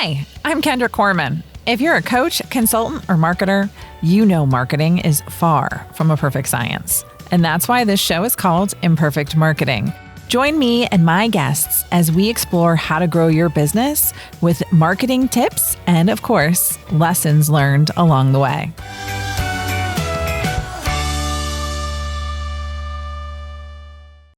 Hi, I'm Kendra Corman. If you're a coach, consultant, or marketer, you know marketing is far from a perfect science. And that's why this show is called Imperfect Marketing. Join me and my guests as we explore how to grow your business with marketing tips and, of course, lessons learned along the way.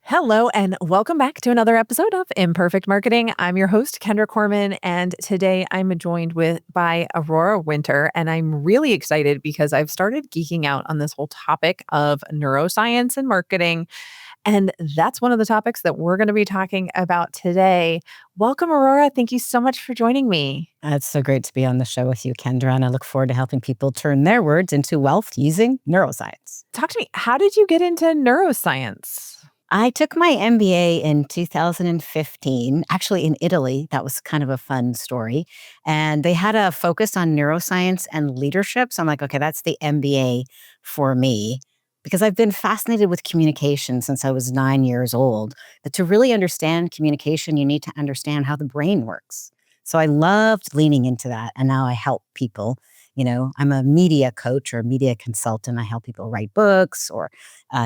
Hello, and welcome back to another episode of Imperfect Marketing. I'm your host, Kendra Corman, and today I'm joined by Aurora Winter, and I'm really excited because I've started geeking out on this whole topic of neuroscience and marketing, and that's one of the topics that we're going to be talking about today. Welcome, Aurora. Thank you so much for joining me. It's so great to be on the show with you, Kendra, and I look forward to helping people turn their words into wealth using neuroscience. Talk to me. How did you get into neuroscience? I took my MBA in 2015, actually in Italy. That was kind of a fun story. And they had a focus on neuroscience and leadership. So I'm like, okay, that's the MBA for me. Because I've been fascinated with communication since I was 9 years old. But to really understand communication, you need to understand how the brain works. So I loved leaning into that. And now I help people. You know, I'm a media coach or a media consultant. I help people write books or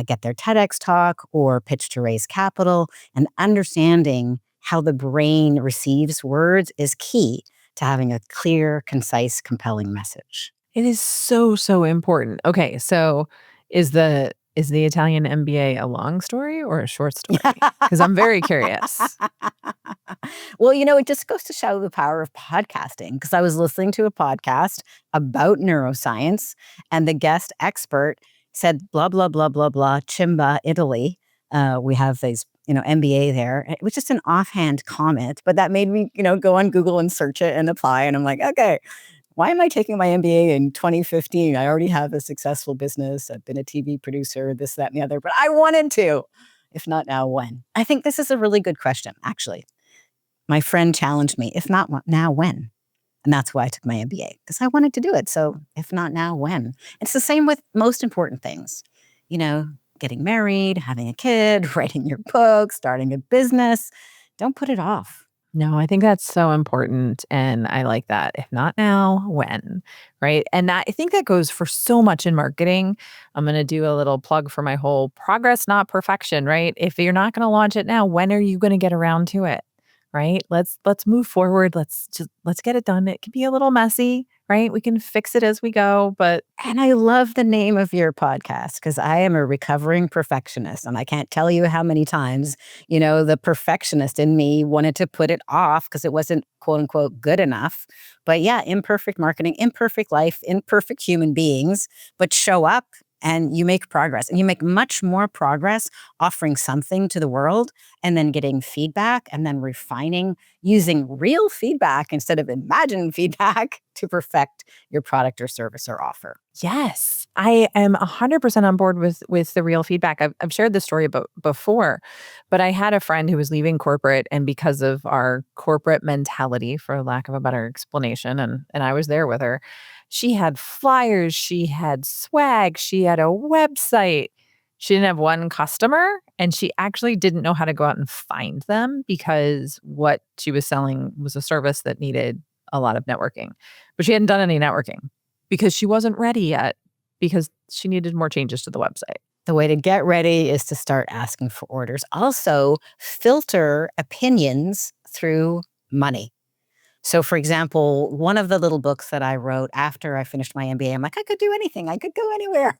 get their TEDx talk or pitch to raise capital. And understanding how the brain receives words is key to having a clear, concise, compelling message. It is so important. Okay, so is the Italian MBA a long story or a short story? Because I'm very curious. Well, you know, it just goes to show the power of podcasting, because I was listening to a podcast about neuroscience and the guest expert said, blah, blah, blah, blah, blah, Chimba, Italy. We have these, MBA there. It was just an offhand comment, but that made me, go on Google and search it and apply. And I'm like, okay, why am I taking my MBA in 2015? I already have a successful business. I've been a TV producer, this, that, and the other, but I wanted to. If not now, when? I think this is a really good question, actually. My friend challenged me, if not now, when? And that's why I took my MBA, because I wanted to do it. So if not now, when? It's the same with most important things. Getting married, having a kid, writing your book, starting a business. Don't put it off. No, I think that's so important. And I like that. If not now, when? Right. And I think that goes for so much in marketing. I'm going to do a little plug for my whole progress, not perfection. Right. If you're not going to launch it now, when are you going to get around to it? Right. Let's move forward. Let's get it done. It can be a little messy. Right. We can fix it as we go. And I love the name of your podcast, because I am a recovering perfectionist. And I can't tell you how many times, the perfectionist in me wanted to put it off because it wasn't, quote unquote, good enough. But yeah, imperfect marketing, imperfect life, imperfect human beings, but show up and you make progress. And you make much more progress offering something to the world and then getting feedback and then refining, using real feedback instead of imagined feedback to perfect your product or service or offer. Yes, I am 100% on board with the real feedback. I've shared this story about before, but I had a friend who was leaving corporate, and because of our corporate mentality, for lack of a better explanation, and I was there with her, she had flyers, she had swag, she had a website. She didn't have one customer, and she actually didn't know how to go out and find them because what she was selling was a service that needed a lot of networking. But she hadn't done any networking because she wasn't ready yet, because she needed more changes to the website. The way to get ready is to start asking for orders. Also, filter opinions through money. So, for example, one of the little books that I wrote after I finished my MBA, I'm like, I could do anything. I could go anywhere.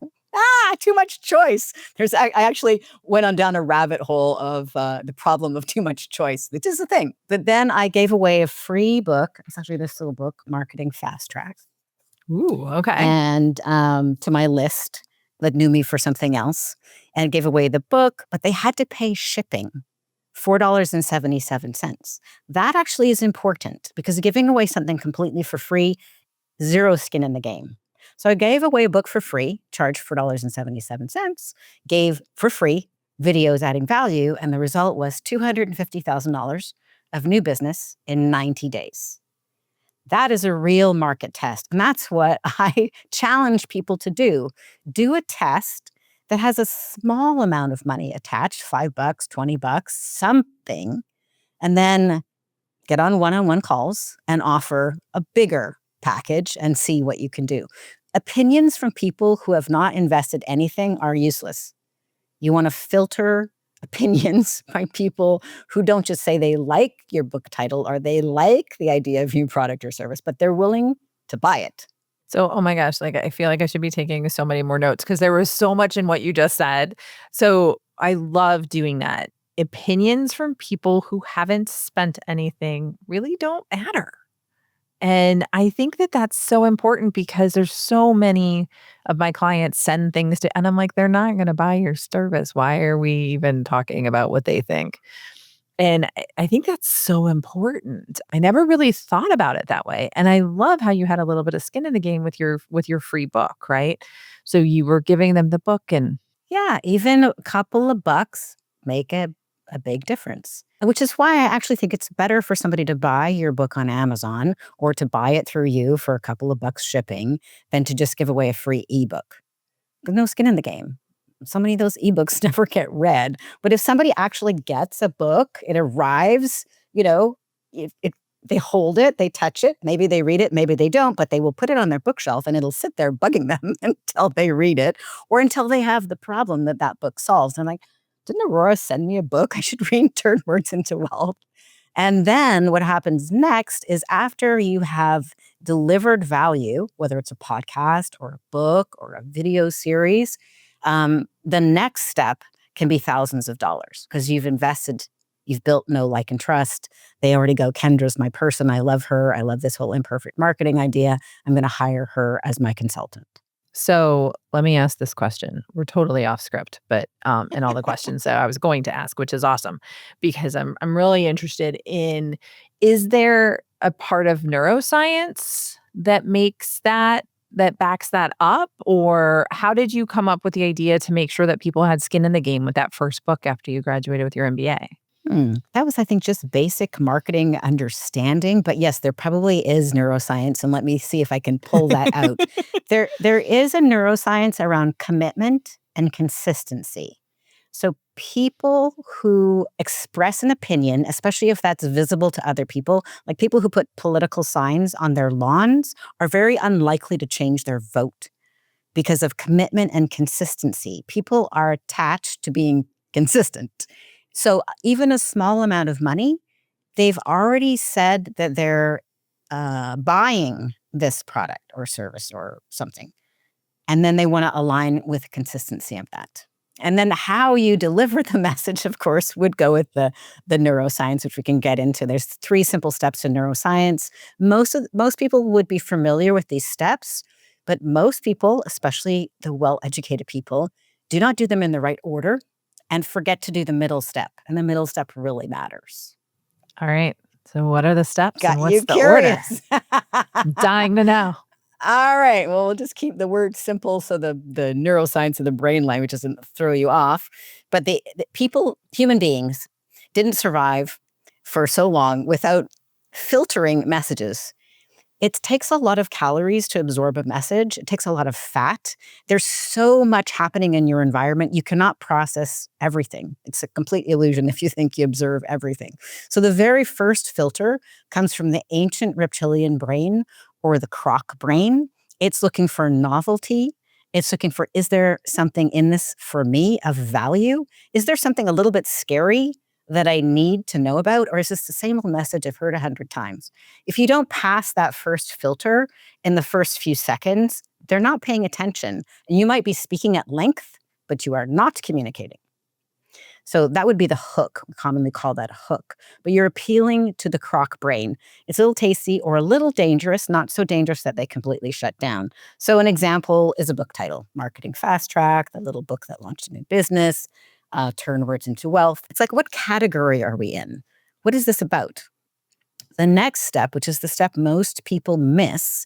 Too much choice. I actually went on down a rabbit hole of the problem of too much choice, which is the thing. But then I gave away a free book. It's actually this little book, Marketing Fast Track. Ooh, okay. And to my list that knew me for something else, and gave away the book, but they had to pay shipping. $4.77. That actually is important, because giving away something completely for free, zero skin in the game. So I gave away a book for free, charged $4.77, gave for free videos adding value, and the result was $250,000 of new business in 90 days. That is a real market test. And that's what I challenge people to do. Do a test that has a small amount of money attached, $5, $20, something, and then get on one-on-one calls and offer a bigger package and see what you can do. Opinions from people who have not invested anything are useless. You want to filter opinions by people who don't just say they like your book title or they like the idea of your product or service, but they're willing to buy it. So, oh my gosh, like I feel like I should be taking so many more notes because there was so much in what you just said. So, I love doing that. Opinions from people who haven't spent anything really don't matter. And I think that that's so important because there's so many of my clients send things to, and I'm like, they're not going to buy your service. Why are we even talking about what they think? And I think that's so important. I never really thought about it that way. And I love how you had a little bit of skin in the game with your free book, right? So you were giving them the book and Yeah, even a couple of bucks make a big difference. Which is why I actually think it's better for somebody to buy your book on Amazon or to buy it through you for a couple of bucks shipping than to just give away a free ebook. There's no skin in the game. So many of those ebooks never get read. But if somebody actually gets a book, it arrives, you know, they hold it, they touch it, maybe they read it, maybe they don't, but they will put it on their bookshelf and it'll sit there bugging them until they read it or until they have the problem that that book solves. I'm like, didn't Aurora send me a book? I should read Turn Words into Wealth. And then what happens next is after you have delivered value, whether it's a podcast or a book or a video series, the next step can be thousands of dollars because you've invested, you've built know, like, and trust. They already go, Kendra's my person. I love her. I love this whole imperfect marketing idea. I'm going to hire her as my consultant. so let me ask this question. We're totally off script, but and all the questions that I was going to ask, which is awesome because I'm really interested in, is there a part of neuroscience that makes that backs that up? Or how did you come up with the idea to make sure that people had skin in the game with that first book after you graduated with your MBA? That was, I think, just basic marketing understanding. But yes, there probably is neuroscience, and let me see if I can pull that out. There is a neuroscience around commitment and consistency. So people who express an opinion, especially if that's visible to other people, like people who put political signs on their lawns, are very unlikely to change their vote because of commitment and consistency. People are attached to being consistent. So even a small amount of money, they've already said that they're buying this product or service or something. And then they want to align with the consistency of that. And then how you deliver the message, of course, would go with the neuroscience, which we can get into. There's 3 simple steps to neuroscience. Most people would be familiar with these steps, but most people, especially the well-educated people, do not do them in the right order and forget to do the middle step. And the middle step really matters. All right. So what are the steps Got and what's you the order? curious. I'm dying to know. All right. Well, we'll just keep the word simple so the neuroscience of the brain language doesn't throw you off. But the people, human beings, didn't survive for so long without filtering messages. It takes a lot of calories to absorb a message. It takes a lot of fat. There's so much happening in your environment. You cannot process everything. It's a complete illusion if you think you observe everything. So the very first filter comes from the ancient reptilian brain or the Croc brain. It's looking for novelty. It's looking for, is there something in this for me of value? Is there something a little bit scary that I need to know about? Or is this the same old message I've heard 100 times? If you don't pass that first filter in the first few seconds, they're not paying attention. And you might be speaking at length, but you are not communicating. So that would be the hook. We commonly call that a hook. But you're appealing to the Croc brain. It's a little tasty or a little dangerous, not so dangerous that they completely shut down. So an example is a book title, Marketing Fast Track, the little book that launched a new business, Turn Words into Wealth. It's like, what category are we in? What is this about? The next step, which is the step most people miss,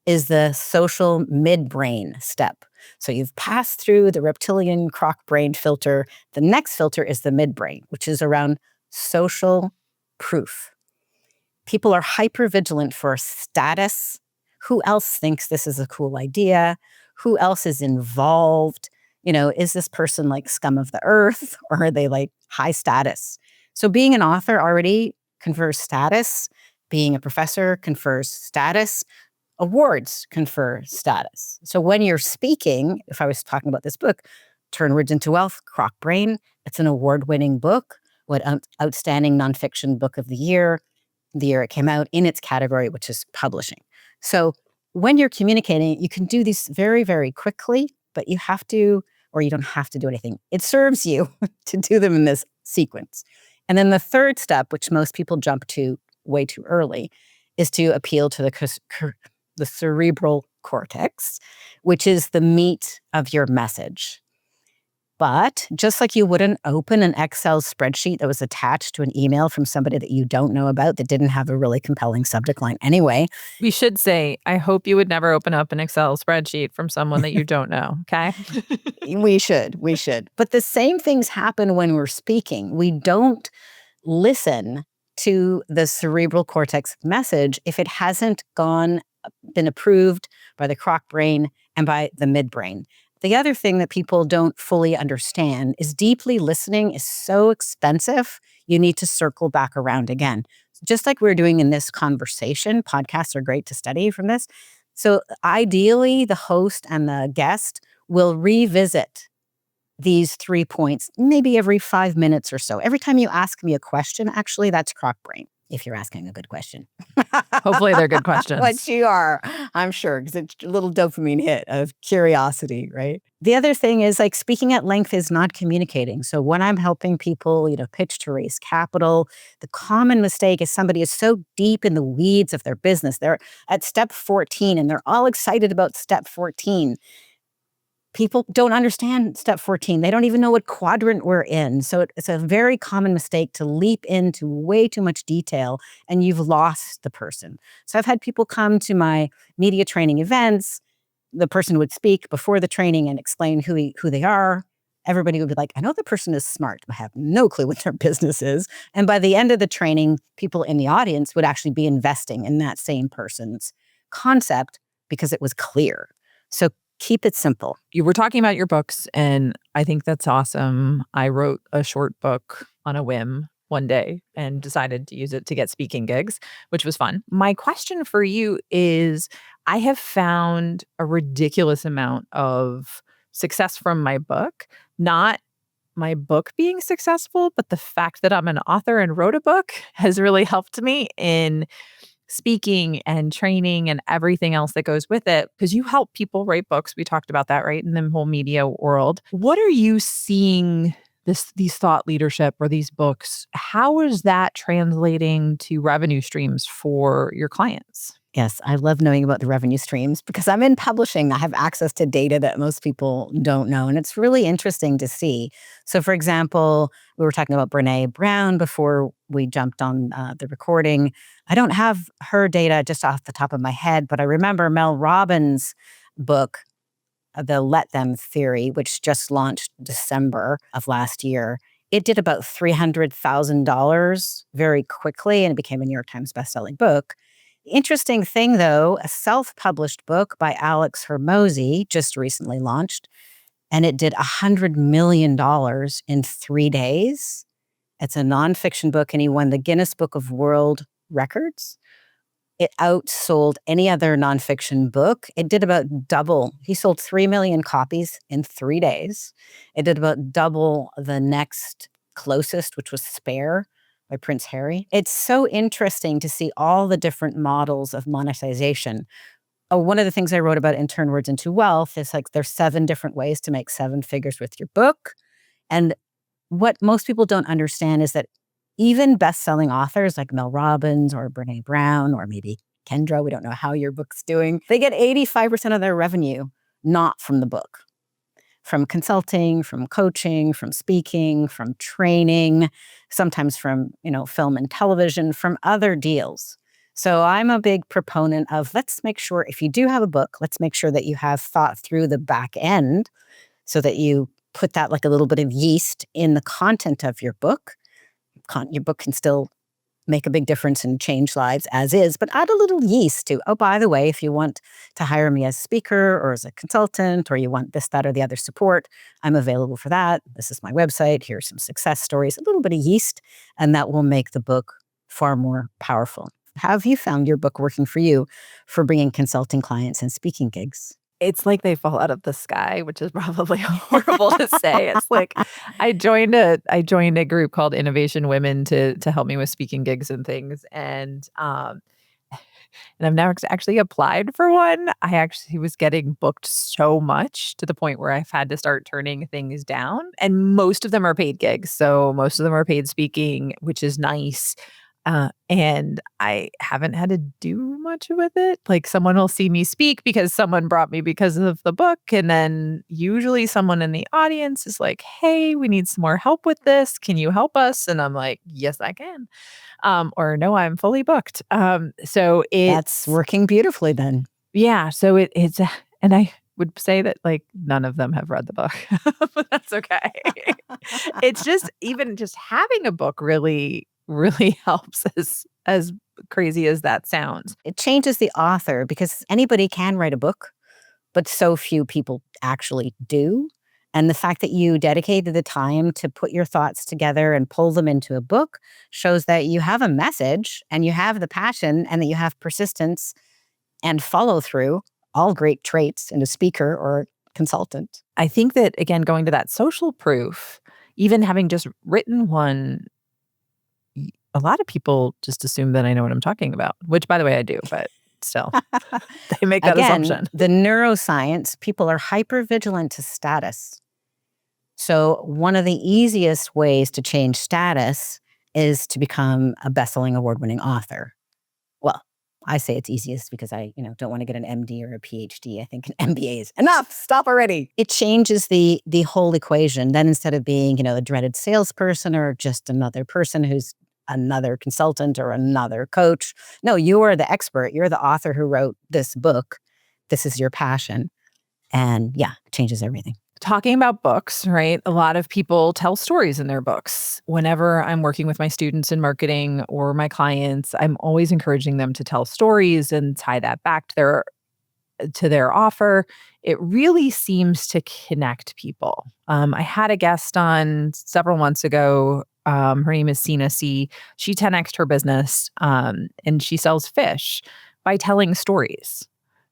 is the social midbrain step. So you've passed through the reptilian Croc brain filter. The next filter is the midbrain, which is around social proof. People are hypervigilant for status. Who else thinks this is a cool idea? Who else is involved? You know, is this person like scum of the earth or are they like high status? So being an author already confers status. Being a professor confers status. Awards confer status. So when you're speaking, if I was talking about this book, Turn Words into Wealth, Croc Brain, it's an award-winning book. What outstanding nonfiction book of the year it came out in its category, which is publishing. So when you're communicating, you can do these very, very quickly, but you have to, or you don't have to do anything. It serves you to do them in this sequence. And then the third step, which most people jump to way too early, is to appeal to the cerebral cortex, which is the meat of your message. But just like you wouldn't open an Excel spreadsheet that was attached to an email from somebody that you don't know about that didn't have a really compelling subject line anyway. We should say, I hope you would never open up an Excel spreadsheet from someone that you don't know, okay? We should. But the same things happen when we're speaking. We don't listen to the cerebral cortex message if it hasn't been approved by the Croc brain and by the midbrain. The other thing that people don't fully understand is deeply listening is so expensive, you need to circle back around again. Just like we're doing in this conversation, podcasts are great to study from this. So ideally, the host and the guest will revisit these 3 points maybe every 5 minutes or so. Every time you ask me a question, actually, that's Croc brain, if you're asking a good question. Hopefully they're good questions. Which you are, I'm sure, because it's a little dopamine hit of curiosity, right? The other thing is like speaking at length is not communicating. So when I'm helping people, pitch to raise capital, the common mistake is somebody is so deep in the weeds of their business. They're at step 14 and they're all excited about step 14. People don't understand step 14. They don't even know what quadrant we're in. So it's a very common mistake to leap into way too much detail and you've lost the person. So I've had people come to my media training events. The person would speak before the training and explain who they are. Everybody would be like, I know the person is smart, but I have no clue what their business is. And by the end of the training, people in the audience would actually be investing in that same person's concept because it was clear. So keep it simple. You were talking about your books, and I think that's awesome. I wrote a short book on a whim one day and decided to use it to get speaking gigs, which was fun. My question for you is, I have found a ridiculous amount of success from my book, not my book being successful, but the fact that I'm an author and wrote a book has really helped me in speaking and training and everything else that goes with it, because you help people write books. We talked about that, right? In the whole media world. What are you seeing these thought leadership or these books? How is that translating to revenue streams for your clients? Yes, I love knowing about the revenue streams because I'm in publishing. I have access to data that most people don't know. And it's really interesting to see. So, for example, we were talking about Brene Brown before we jumped on the recording. I don't have her data just off the top of my head, but I remember Mel Robbins' book, The Let Them Theory, which just launched December of last year. It did about $300,000 very quickly, and it became a New York Times bestselling book. Interesting thing, though, a self-published book by Alex Hormozy just recently launched, and it did $100 million in 3 days. It's a nonfiction book, and he won the Guinness Book of World Records. It outsold any other nonfiction book. It did about double. He sold 3 million copies in 3 days. It did about double the next closest, which was Spare by Prince Harry. It's so interesting to see all the different models of monetization. One of the things I wrote about in Turn Words into Wealth is like there's 7 different ways to make 7 figures with your book. And what most people don't understand is that even best-selling authors like Mel Robbins or Brene Brown or maybe Kendra, we don't know how your book's doing, they get 85% of their revenue not from the book. From consulting, from coaching, from speaking, from training, sometimes from, film and television, from other deals. So I'm a big proponent of let's make sure if you do have a book, let's make sure that you have thought through the back end so that you put that like a little bit of yeast in the content of your book. Your book can still make a big difference and change lives as is, but add a little yeast to, oh, by the way, if you want to hire me as a speaker or as a consultant, or you want this, that, or the other support, I'm available for that. This is my website. Here's some success stories, a little bit of yeast, and that will make the book far more powerful. How have you found your book working for you for bringing consulting clients and speaking gigs? It's like they fall out of the sky, which is probably horrible to say. It's like I joined a group called Innovation Women to help me with speaking gigs and things, and I've now actually applied for one. I actually was getting booked so much to the point where I've had to start turning things down, and most of them are paid gigs. So most of them are paid speaking, which is nice. And I haven't had to do much with it. Like someone will see me speak because someone brought me because of the book. And then usually someone in the audience is like, hey, we need some more help with this. Can you help us? And I'm like, yes, I can. Or no, I'm fully booked. So That's it's working beautifully then. yeah, so it's and I would say that like none of them have read the book, but that's okay. It's just even just having a book really helps as crazy as that sounds. It changes the author because anybody can write a book, but so few people actually do. And the fact that you dedicated the time to put your thoughts together and pull them into a book shows that you have a message and you have the passion and that you have persistence and follow through, all great traits in a speaker or consultant. I think that again going to that social proof, even having just written one, a lot of people just assume that I know what I'm talking about, which by the way I do, but still they make that Again, assumption. the neuroscience, people are hyper vigilant to status. So, one of the easiest ways to change status is to become a best-selling award-winning author. Well, I say it's easiest because I, don't want to get an MD or a PhD. I think an MBA is enough. Stop already. It changes the whole equation. Then instead of being, a dreaded salesperson or just another person who's another consultant or another coach, no, you are the expert. You're the author who wrote this book. This is your passion. And yeah, it changes everything. Talking about books, right? A lot of people tell stories in their books. Whenever I'm working with my students in marketing or my clients, I'm always encouraging them to tell stories and tie that back to their offer. It really seems to connect people. I had a guest on several months ago. Her name is Sina C. She 10x'd her business, and she sells fish by telling stories,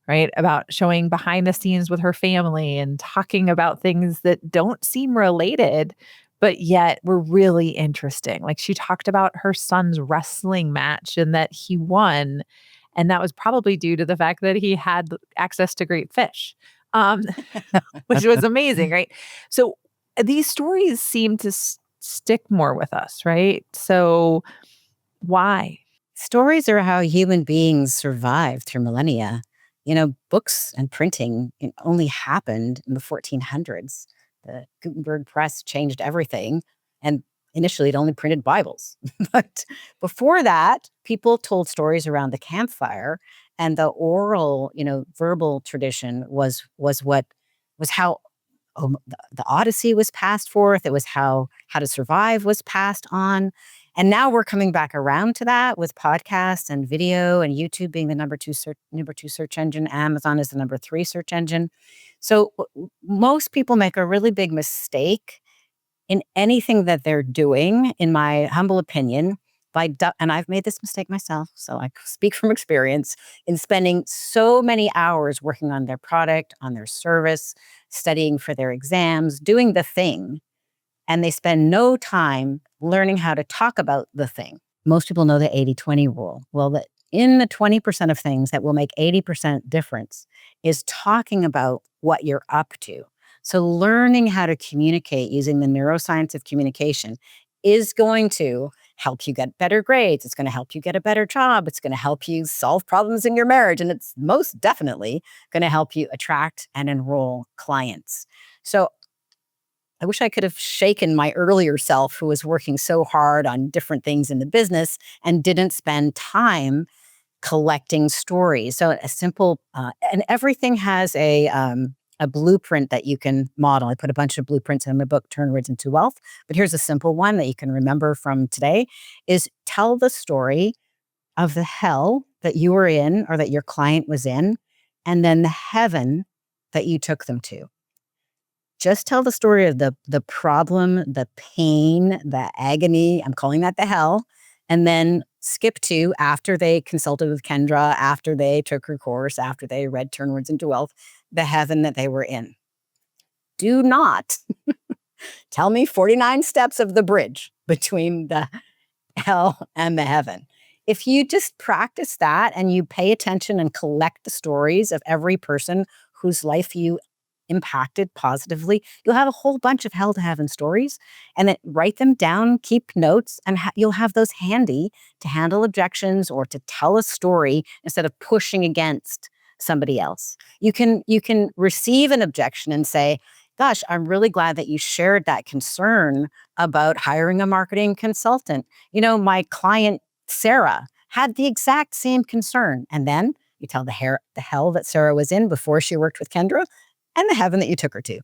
right? About showing behind the scenes with her family and talking about things that don't seem related, but yet were really interesting. Like she talked about her son's wrestling match and that he won. And that was probably due to the fact that he had access to great fish, um, which was amazing, right? So these stories seem to stick more with us, right? So why? Stories are how human beings survived through millennia. Books and printing only happened in the 1400s. The Gutenberg press changed everything. And initially, it only printed Bibles. But before that, people told stories around the campfire. And the oral, verbal tradition was how the Odyssey was passed forth. It was how to survive was passed on. And now we're coming back around to that with podcasts and video and YouTube being the number two search engine. Amazon is the number 3 search engine. So most people make a really big mistake in anything that they're doing, in my humble opinion, and I've made this mistake myself, so I speak from experience, in spending so many hours working on their product, on their service, studying for their exams, doing the thing, and they spend no time learning how to talk about the thing. Most people know the 80-20 rule. Well, in the 20% of things that will make 80% difference is talking about what you're up to. So learning how to communicate using the neuroscience of communication is going to help you get better grades. It's going to help you get a better job. It's going to help you solve problems in your marriage. And it's most definitely going to help you attract and enroll clients. So I wish I could have shaken my earlier self who was working so hard on different things in the business and didn't spend time collecting stories. So a simple, and everything has a blueprint that you can model. I put a bunch of blueprints in my book, Turn Words into Wealth. But here's a simple one that you can remember from today is tell the story of the hell that you were in or that your client was in, and then the heaven that you took them to. Just tell the story of the problem, the pain, the agony. I'm calling that the hell. and then skip to after they consulted with Kendra, after they took her course, after they read Turn Words into Wealth, the heaven that they were in. Do not tell me 49 steps of the bridge between the hell and the heaven. If you just practice that and you pay attention and collect the stories of every person whose life you impacted positively, you'll have a whole bunch of hell to heaven stories, and then write them down, keep notes, and you'll have those handy to handle objections or to tell a story instead of pushing against somebody else. You can receive an objection and say, gosh, I'm really glad that you shared that concern about hiring a marketing consultant. My client, Sarah, had the exact same concern. And then you tell the hell that Sarah was in before she worked with Kendra and the heaven that you took her to.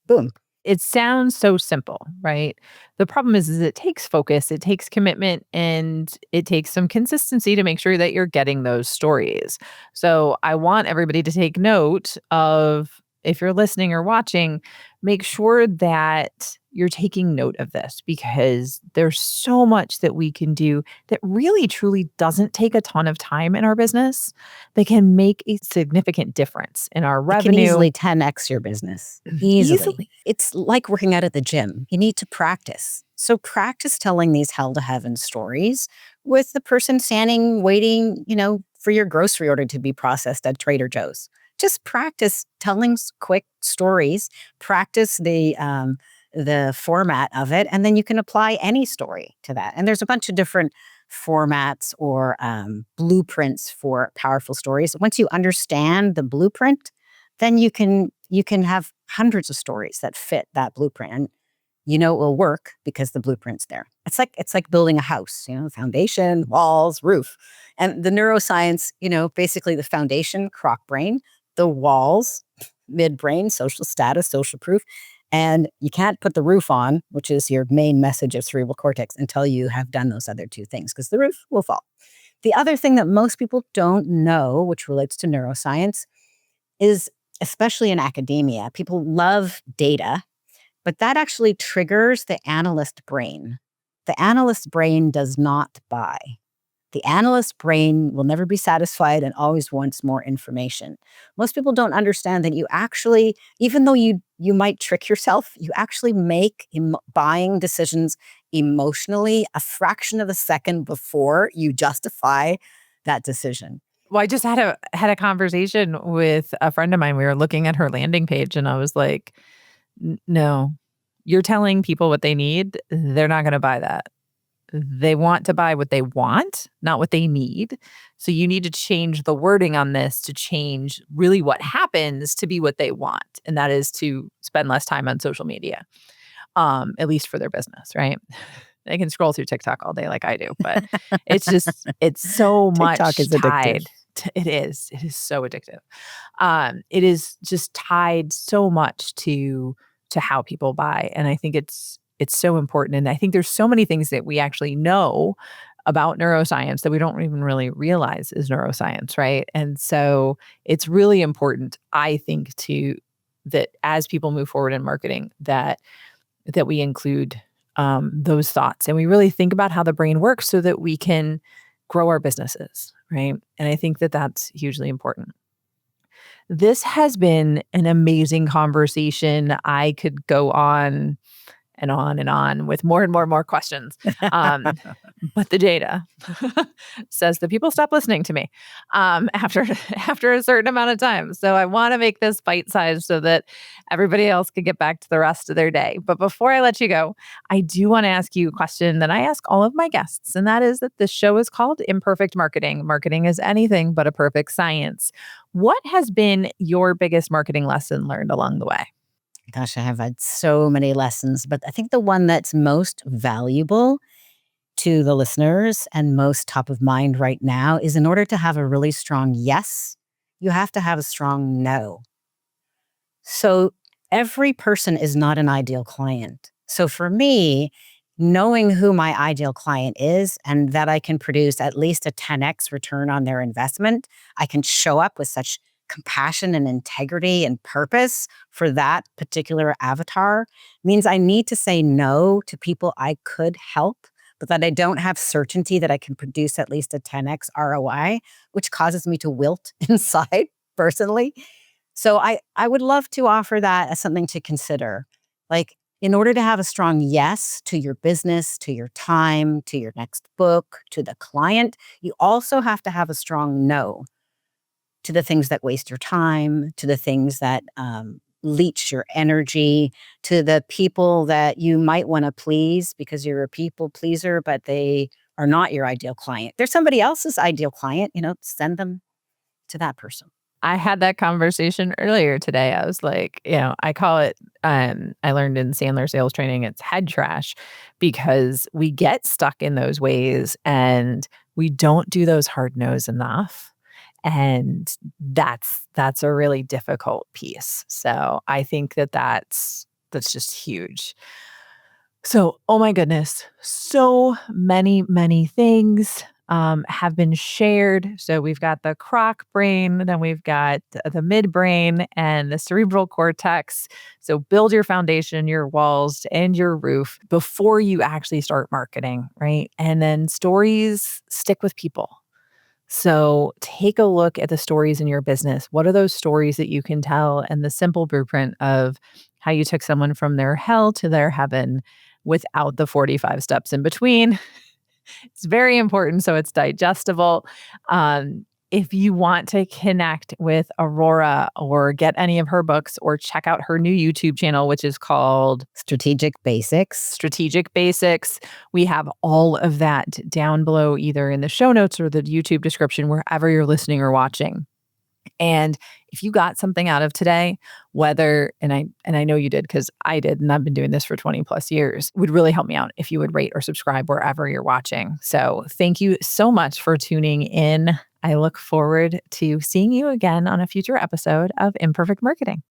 Boom. It sounds so simple, right? The problem is it takes focus, it takes commitment, and it takes some consistency to make sure that you're getting those stories. So I want everybody to take note of, if you're listening or watching, make sure that you're taking note of this, because there's so much that we can do that really truly doesn't take a ton of time in our business. They can make a significant difference in our It can revenue. easily 10x your business. Easily. Easily. It's like working out at the gym. You need to practice. So practice telling these hell to heaven stories with the person standing, waiting, for your grocery order to be processed at Trader Joe's. Just practice telling quick stories, practice the format of it, and then you can apply any story to that. And there's a bunch of different formats or blueprints for powerful stories. Once you understand the blueprint, then you can have hundreds of stories that fit that blueprint, and it will work because the blueprint's there. It's like building a house, foundation, walls, roof. And the neuroscience, basically the foundation, Croc brain, the walls, midbrain, social status, social proof. And you can't put the roof on, which is your main message of cerebral cortex, until you have done those other two things, because the roof will fall. The other thing that most people don't know, which relates to neuroscience, is, especially in academia, people love data, but that actually triggers the analyst brain. The analyst brain does not buy. The analyst brain will never be satisfied and always wants more information. Most people don't understand that you actually, even though you might trick yourself, you actually make buying decisions emotionally a fraction of a second before you justify that decision. Well, I just had a conversation with a friend of mine. We were looking at her landing page, and I was like, No, you're telling people what they need. They're not going to buy that. They want to buy what they want, not what they need. So you need to change the wording on this to change really what happens to be what they want. And that is to spend less time on social media, at least for their business, right? They can scroll through TikTok all day like I do, but it's so much TikTok is addictive. It is so addictive. It is just tied so much to how people buy. And I think it's so important. And I think there's so many things that we actually know about neuroscience that we don't even really realize is neuroscience, right? And so it's really important, I think, that as people move forward in marketing, that we include those thoughts and we really think about how the brain works so that we can grow our businesses, right? And I think that that's hugely important. This has been an amazing conversation. I could go on and on and on with more and more and more questions. But the data says that people stop listening to me after a certain amount of time. So I want to make this bite-sized so that everybody else can get back to the rest of their day. But before I let you go, I do want to ask you a question that I ask all of my guests, and that is that this show is called Imperfect Marketing. Marketing is anything but a perfect science. What has been your biggest marketing lesson learned along the way? Gosh, I have had so many lessons, but I think the one that's most valuable to the listeners and most top of mind right now is, in order to have a really strong yes, you have to have a strong no. So every person is not an ideal client. So for me, knowing who my ideal client is and that I can produce at least a 10x return on their investment, I can show up with such compassion and integrity and purpose for that particular avatar, means I need to say no to people I could help, but that I don't have certainty that I can produce at least a 10x ROI, which causes me to wilt inside personally. So I would love to offer that as something to consider. Like, in order to have a strong yes to your business, to your time, to your next book, to the client, you also have to have a strong no to the things that waste your time, to the things that leach your energy, to the people that you might want to please because you're a people pleaser, but they are not your ideal client. They're somebody else's ideal client, send them to that person. I had that conversation earlier today. I was like, I call it, I learned in Sandler sales training, it's head trash because we get stuck in those ways and we don't do those hard no's enough. And that's a really difficult piece. So I think that's just huge. So, oh my goodness, so many things have been shared. So we've got the Croc brain, then we've got the midbrain and the cerebral cortex. So build your foundation, your walls, and your roof before you actually start marketing, right? And then stories stick with people. So take a look at the stories in your business. What are those stories that you can tell? And the simple blueprint of how you took someone from their hell to their heaven without the 45 steps in between. It's very important so it's digestible. If you want to connect with Aurora or get any of her books or check out her new YouTube channel, which is called Strategic Basics. Strategic Basics, we have all of that down below, either in the show notes or the YouTube description, wherever you're listening or watching. And if you got something out of today, whether, and I know you did because I did, and I've been doing this for 20 plus years, it would really help me out if you would rate or subscribe wherever you're watching. So thank you so much for tuning in. I look forward to seeing you again on a future episode of Imperfect Marketing.